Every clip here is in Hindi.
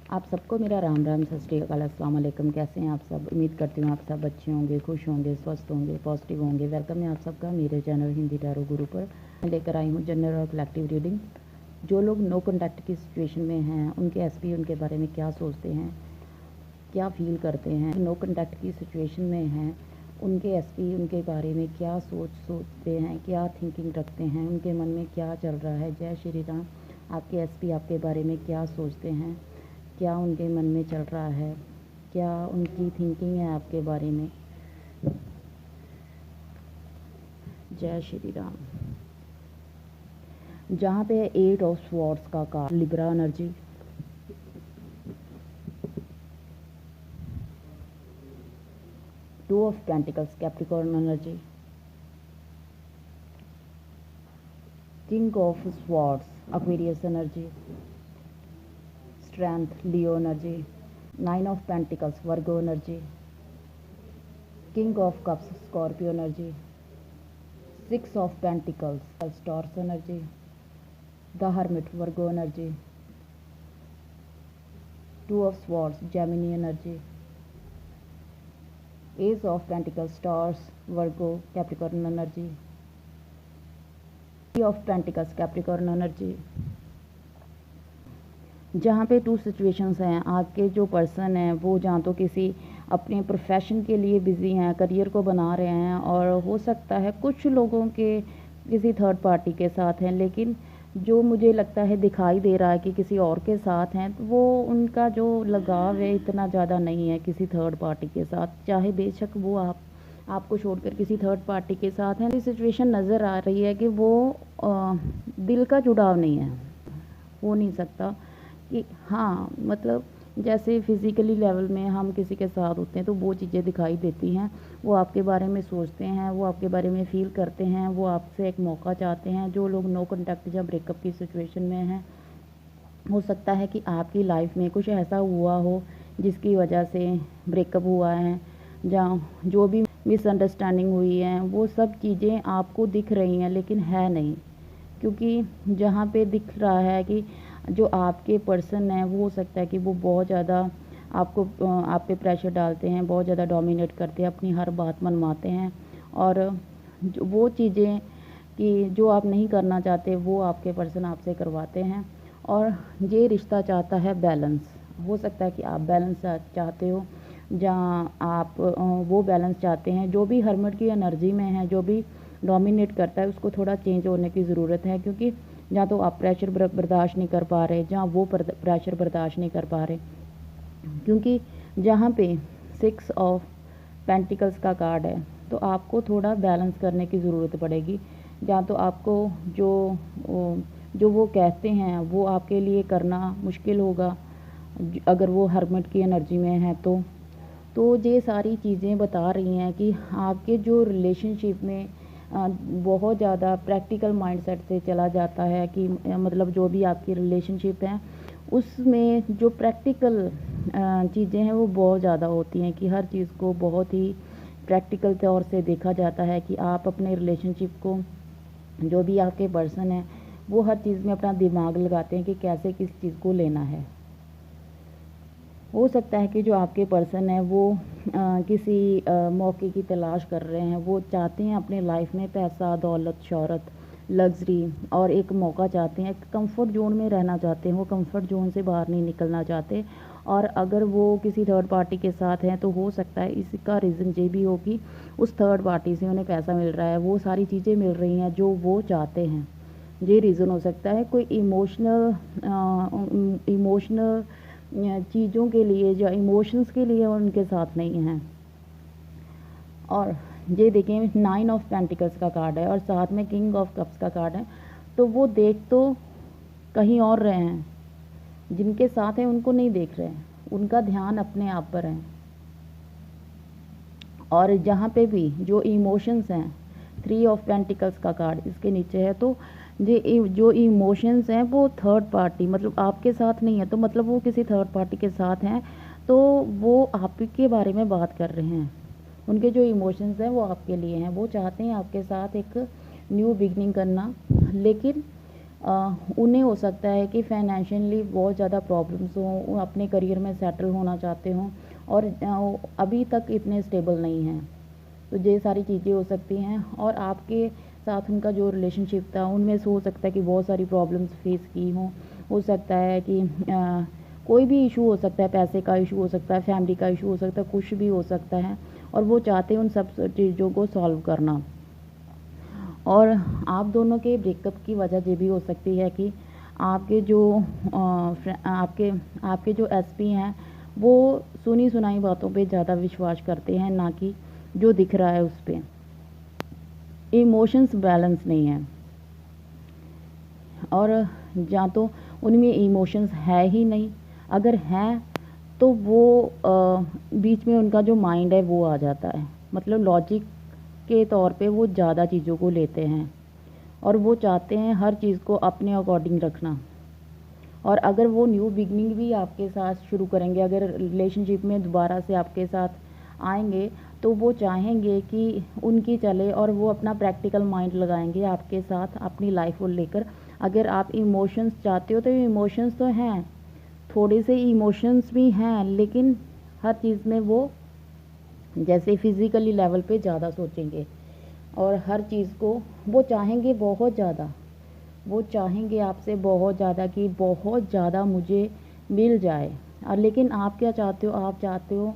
आप सबको मेरा राम राम, सत श्री अकाल, अस्सलाम वालेकुम। कैसे हैं आप सब? उम्मीद करती हूँ आप सब अच्छे होंगे, खुश होंगे, स्वस्थ होंगे, पॉजिटिव होंगे। वेलकम है आप सबका मेरे चैनल हिंदी टैरो गुरु पर। मैं लेकर आई हूँ जनरल और कलेक्टिव रीडिंग। जो लोग नो कॉन्टैक्ट की सिचुएशन में हैं, उनके एसपी उनके बारे में क्या सोचते हैं, क्या फील करते हैं। नो कॉन्टैक्ट की सिचुएशन में हैं, उनके एसपी उनके बारे में क्या सोचते हैं, क्या थिंकिंग रखते हैं, उनके मन में क्या चल रहा है। जय श्री राम। आपके एसपी आपके बारे में क्या सोचते हैं, क्या उनके मन में चल रहा है, क्या उनकी थिंकिंग है आपके बारे में। जय श्री राम। जहाँ पे 8 ऑफ स्वॉर्ड्स का card, Libra energy, two of pentacles, Capricorn energy, king of swords, Aquarius energy, strength, Leo energy, 9 of pentacles, Virgo energy, king of cups, Scorpio energy, 6 of pentacles, taurus energy, the hermit, Virgo energy, 2 of swords, Gemini energy, S of pentacles, taurus, Virgo, Capricorn energy, 3 of pentacles, Capricorn energy. जहाँ पे 2 सिचुएशंस हैं, आपके जो पर्सन हैं वो जहाँ तो किसी अपने प्रोफेशन के लिए बिज़ी हैं, करियर को बना रहे हैं, और हो सकता है कुछ लोगों के किसी थर्ड पार्टी के साथ हैं, लेकिन जो मुझे लगता है दिखाई दे रहा है कि किसी और के साथ हैं, तो वो उनका जो लगाव है इतना ज़्यादा नहीं है किसी थर्ड पार्टी के साथ, चाहे बेशक वो आपको छोड़कर किसी थर्ड पार्टी के साथ हैं। सिचुएशन नज़र आ रही है कि वो दिल का जुड़ाव नहीं है, हो नहीं सकता कि हाँ, मतलब जैसे फिज़िकली लेवल में हम किसी के साथ होते हैं तो वो चीज़ें दिखाई देती हैं। वो आपके बारे में सोचते हैं, वो आपके बारे में फ़ील करते हैं, वो आपसे एक मौका चाहते हैं। जो लोग नो कॉन्टैक्ट या ब्रेकअप की सिचुएशन में हैं, हो सकता है कि आपकी लाइफ में कुछ ऐसा हुआ हो जिसकी वजह से ब्रेकअप हुआ है, जहाँ जो भी मिसअंडरस्टैंडिंग हुई है, वो सब चीज़ें आपको दिख रही हैं लेकिन है नहीं। क्योंकि जहाँ पे दिख रहा है कि जो आपके पर्सन हैं, वो हो सकता है कि वो बहुत ज़्यादा आपको आप पे प्रेशर डालते हैं, बहुत ज़्यादा डोमिनेट करते हैं, अपनी हर बात मनवाते हैं, और वो चीज़ें कि जो आप नहीं करना चाहते वो आपके पर्सन आपसे करवाते हैं। और ये रिश्ता चाहता है बैलेंस। हो सकता है कि आप बैलेंस चाहते हो, जहाँ आप वो बैलेंस चाहते हैं। जो भी हर्मिट की एनर्जी में है, जो भी डोमिनेट करता है, उसको थोड़ा चेंज होने की ज़रूरत है। क्योंकि जहाँ तो आप प्रेशर बर्दाश्त नहीं कर पा रहे, जहाँ वो प्रेशर बर्दाश्त नहीं कर पा रहे। क्योंकि जहाँ पे 6 ऑफ पेंटिकल्स का कार्ड है, तो आपको थोड़ा बैलेंस करने की ज़रूरत पड़ेगी। जहाँ तो आपको जो वो कहते हैं वो आपके लिए करना मुश्किल होगा, अगर वो हर्मिट की एनर्जी में है तो ये सारी चीज़ें बता रही हैं कि आपके जो रिलेशनशिप में बहुत ज़्यादा प्रैक्टिकल माइंडसेट से चला जाता है। कि मतलब जो भी आपकी रिलेशनशिप है उसमें जो प्रैक्टिकल चीज़ें हैं वो बहुत ज़्यादा होती हैं, कि हर चीज़ को बहुत ही प्रैक्टिकल तौर से देखा जाता है। कि आप अपने रिलेशनशिप को, जो भी आपके पर्सन है, वो हर चीज़ में अपना दिमाग लगाते हैं कि कैसे किस चीज़ को लेना है। हो सकता है कि जो आपके पर्सन है वो किसी मौके की तलाश कर रहे हैं। वो चाहते हैं अपने लाइफ में पैसा, दौलत, शोहरत, लग्जरी और एक मौका चाहते हैं। कंफर्ट जोन में रहना चाहते हैं, वो कंफर्ट जोन से बाहर नहीं निकलना चाहते। और अगर वो किसी थर्ड पार्टी के साथ हैं तो हो सकता है इसका रीज़न ये भी हो कि उस थर्ड पार्टी से उन्हें पैसा मिल रहा है, वो सारी चीज़ें मिल रही हैं जो वो चाहते हैं। ये रीज़न हो सकता है। कोई इमोशनल चीज़ों के लिए, जो इमोशंस के लिए उनके साथ नहीं हैं। और ये देखें 9 ऑफ पेंटिकल्स का कार्ड है और साथ में किंग ऑफ कप्स का कार्ड है। तो वो देख तो कहीं और रहे हैं, जिनके साथ हैं उनको नहीं देख रहे हैं, उनका ध्यान अपने आप पर है। और जहाँ पे भी जो इमोशंस हैं, 3 ऑफ पेंटिकल्स का कार्ड इसके नीचे है, तो ये जो इमोशंस हैं वो थर्ड पार्टी, मतलब आपके साथ नहीं है, तो मतलब वो किसी थर्ड पार्टी के साथ हैं। तो वो आपके बारे में बात कर रहे हैं। उनके जो इमोशंस हैं वो आपके लिए हैं। वो चाहते हैं आपके साथ एक न्यू बिगनिंग करना, लेकिन उन्हें हो सकता है कि फाइनेंशियली बहुत ज़्यादा प्रॉब्लम्स हों, वो अपने करियर में सेटल होना चाहते हों और अभी तक इतने स्टेबल नहीं हैं। तो ये सारी चीज़ें हो सकती हैं। और आपके साथ उनका जो रिलेशनशिप था उनमें से हो सकता है कि बहुत सारी प्रॉब्लम्स फेस की हों। हो सकता है कि कोई भी इशू हो सकता है, पैसे का इशू हो सकता है, फैमिली का इशू हो सकता है, कुछ भी हो सकता है और वो चाहते हैं उन सब चीज़ों को सॉल्व करना। और आप दोनों के ब्रेकअप की वजह ये भी हो सकती है कि आपके जो आपके जो एसपी हैं वो सुनी सुनाई बातों पे ज़्यादा विश्वास करते हैं, ना कि जो दिख रहा है उस पे। इमोशंस बैलेंस नहीं है और या तो उनमें इमोशंस है ही नहीं, अगर हैं तो वो बीच में उनका जो माइंड है वो आ जाता है, मतलब लॉजिक के तौर पे वो ज़्यादा चीज़ों को लेते हैं और वो चाहते हैं हर चीज़ को अपने अकॉर्डिंग रखना। और अगर वो न्यू बिगनिंग भी आपके साथ शुरू करेंगे, अगर रिलेशनशिप में दोबारा से आपके साथ आएंगे तो वो चाहेंगे कि उनकी चले और वो अपना प्रैक्टिकल माइंड लगाएंगे आपके साथ अपनी लाइफ को लेकर। अगर आप इमोशंस चाहते हो तो इमोशंस तो हैं, थोड़े से इमोशंस भी हैं, लेकिन हर चीज़ में वो जैसे फिज़िकली लेवल पे ज़्यादा सोचेंगे और हर चीज़ को वो चाहेंगे बहुत ज़्यादा, वो चाहेंगे आपसे बहुत ज़्यादा कि बहुत ज़्यादा मुझे मिल जाए। और लेकिन आप क्या चाहते हो, आप चाहते हो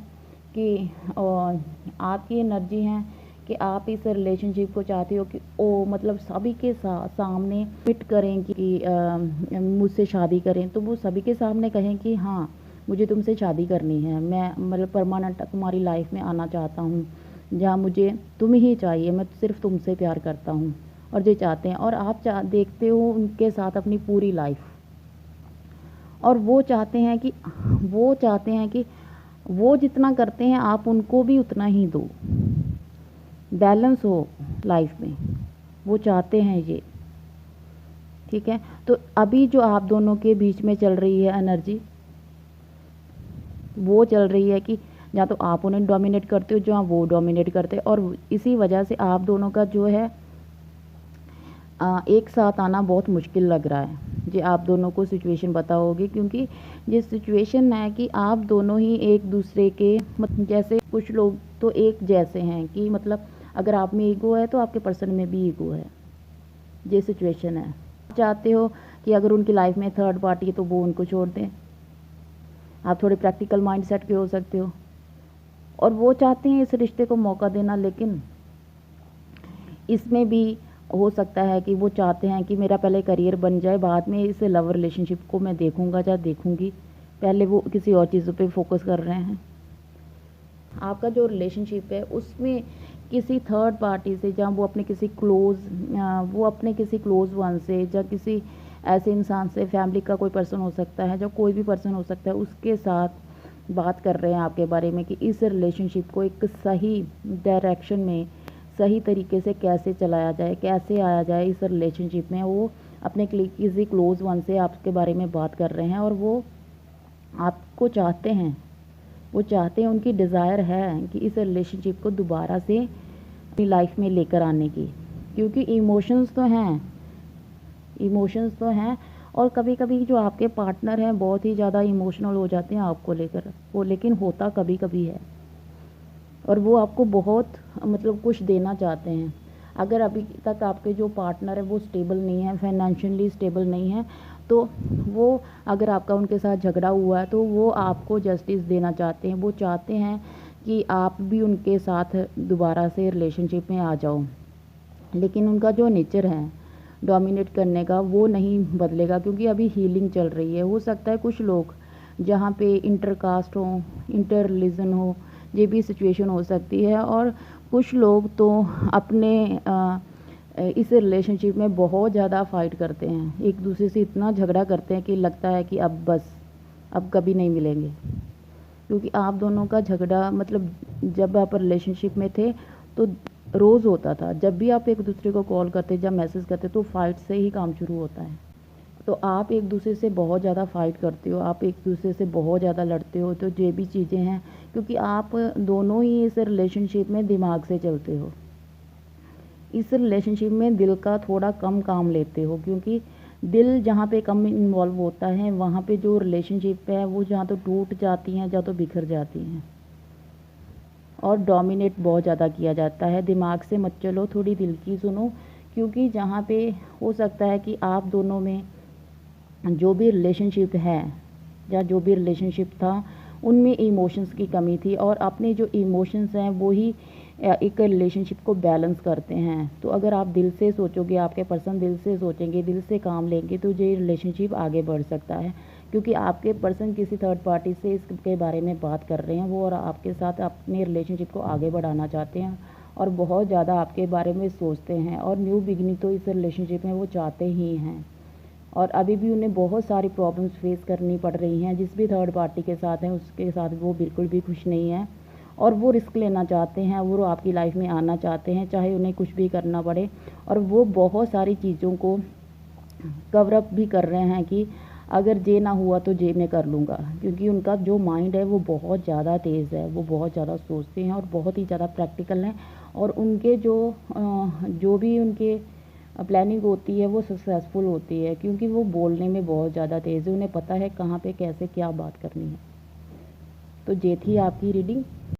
कि आपकी एनर्जी है कि आप इस रिलेशनशिप को चाहते हो कि ओ मतलब सभी के सामने फिट करें कि मुझसे शादी करें, तो वो सभी के सामने कहें कि हाँ मुझे तुमसे शादी करनी है, मैं मतलब परमानेंट तुम्हारी लाइफ में आना चाहता हूँ, जहाँ मुझे तुम ही चाहिए, मैं सिर्फ तुमसे प्यार करता हूँ। और ये चाहते हैं और आप देखते हो उनके साथ अपनी पूरी लाइफ। और वो चाहते हैं कि वो जितना करते हैं आप उनको भी उतना ही दो, बैलेंस हो लाइफ में, वो चाहते हैं ये। ठीक है, तो अभी जो आप दोनों के बीच में चल रही है एनर्जी, वो चल रही है कि या तो आप उन्हें डोमिनेट करते हो जहाँ वो डोमिनेट करते हैं, और इसी वजह से आप दोनों का जो है एक साथ आना बहुत मुश्किल लग रहा है। जी आप दोनों को सिचुएशन पता होगी, क्योंकि ये सिचुएशन है कि आप दोनों ही एक दूसरे के जैसे कुछ लोग तो एक जैसे हैं कि मतलब अगर आप में ईगो है तो आपके पर्सन में भी ईगो है, ये सिचुएशन है। चाहते हो कि अगर उनकी लाइफ में थर्ड पार्टी है तो वो उनको छोड़ दें, आप थोड़े प्रैक्टिकल माइंड सेट के हो सकते हो, और वो चाहते हैं इस रिश्ते को मौका देना, लेकिन इसमें भी हो सकता है कि वो चाहते हैं कि मेरा पहले करियर बन जाए, बाद में इस लव रिलेशनशिप को मैं देखूंगा या देखूंगी, पहले वो किसी और चीज़ों पे फोकस कर रहे हैं। आपका जो रिलेशनशिप है उसमें किसी थर्ड पार्टी से, जहाँ वो अपने किसी क्लोज वन से या किसी ऐसे इंसान से, फैमिली का कोई पर्सन हो सकता है, जो कोई भी पर्सन हो सकता है, उसके साथ बात कर रहे हैं आपके बारे में कि इस रिलेशनशिप को एक सही डायरेक्शन में सही तरीके से कैसे चलाया जाए, कैसे आया जाए इस रिलेशनशिप में। वो अपने किसी क्लोज वन से आपके बारे में बात कर रहे हैं और वो आपको चाहते हैं, उनकी डिज़ायर है कि इस रिलेशनशिप को दोबारा से अपनी लाइफ में लेकर आने की, क्योंकि इमोशंस तो हैं और कभी कभी जो आपके पार्टनर हैं बहुत ही ज़्यादा इमोशनल हो जाते हैं आपको लेकर, वो लेकिन होता कभी कभी है, और वो आपको बहुत मतलब कुछ देना चाहते हैं। अगर अभी तक आपके जो पार्टनर है वो स्टेबल नहीं है, फाइनेंशियली स्टेबल नहीं है, तो वो अगर आपका उनके साथ झगड़ा हुआ है तो वो आपको जस्टिस देना चाहते हैं, वो चाहते हैं कि आप भी उनके साथ दोबारा से रिलेशनशिप में आ जाओ, लेकिन उनका जो नेचर है डोमिनेट करने का वो नहीं बदलेगा, क्योंकि अभी हीलिंग चल रही है। हो सकता है कुछ लोग जहाँ पे इंटरकास्ट हो, इंटर रिलीजन हो, ये भी सिचुएशन हो सकती है, और कुछ लोग तो अपने इस रिलेशनशिप में बहुत ज़्यादा फाइट करते हैं, एक दूसरे से इतना झगड़ा करते हैं कि लगता है कि अब कभी नहीं मिलेंगे, क्योंकि आप दोनों का झगड़ा मतलब जब आप रिलेशनशिप में थे तो रोज़ होता था, जब भी आप एक दूसरे को कॉल करते, जब मैसेज करते, तो फाइट से ही काम शुरू होता है। तो आप एक दूसरे से बहुत ज़्यादा फाइट करते हो, आप एक दूसरे से बहुत ज़्यादा लड़ते हो, तो ये भी चीज़ें हैं, क्योंकि आप दोनों ही इस रिलेशनशिप में दिमाग से चलते हो, इस रिलेशनशिप में दिल का थोड़ा कम काम लेते हो, क्योंकि दिल जहाँ पे कम इन्वॉल्व होता है वहाँ पे जो रिलेशनशिप है वो जहाँ तो टूट जाती हैं या तो बिखर जाती हैं। और डोमिनेट बहुत ज़्यादा किया जाता है। दिमाग से मत चलो, थोड़ी दिल की सुनो, क्योंकि जहाँ पे हो सकता है कि आप दोनों में जो भी रिलेशनशिप है या जो भी रिलेशनशिप था उनमें इमोशंस की कमी थी, और अपने जो इमोशंस हैं वो ही एक रिलेशनशिप को बैलेंस करते हैं। तो अगर आप दिल से सोचोगे, आपके पर्सन दिल से सोचेंगे, दिल से काम लेंगे, तो ये रिलेशनशिप आगे बढ़ सकता है। क्योंकि आपके पर्सन किसी थर्ड पार्टी से इसके बारे में बात कर रहे हैं वो, और आपके साथ अपने रिलेशनशिप को आगे बढ़ाना चाहते हैं और बहुत ज़्यादा आपके बारे में सोचते हैं, और न्यू बिगनिंग तो इस रिलेशनशिप में वो चाहते ही हैं। और अभी भी उन्हें बहुत सारी प्रॉब्लम्स फेस करनी पड़ रही हैं। जिस भी थर्ड पार्टी के साथ हैं उसके साथ वो बिल्कुल भी खुश नहीं है, और वो रिस्क लेना चाहते हैं, वो आपकी लाइफ में आना चाहते हैं चाहे उन्हें कुछ भी करना पड़े। और वो बहुत सारी चीज़ों को कवर अप भी कर रहे हैं कि अगर ये ना हुआ तो ये मैं कर लूँगा, क्योंकि उनका जो माइंड है वो बहुत ज़्यादा तेज़ है, वो बहुत ज़्यादा सोचते हैं और बहुत ही ज़्यादा प्रैक्टिकल हैं। और उनके जो भी उनके प्लानिंग होती है वो सक्सेसफुल होती है, क्योंकि वो बोलने में बहुत ज़्यादा तेज़ है, उन्हें पता है कहाँ पे कैसे क्या बात करनी है। तो ये थी आपकी रीडिंग।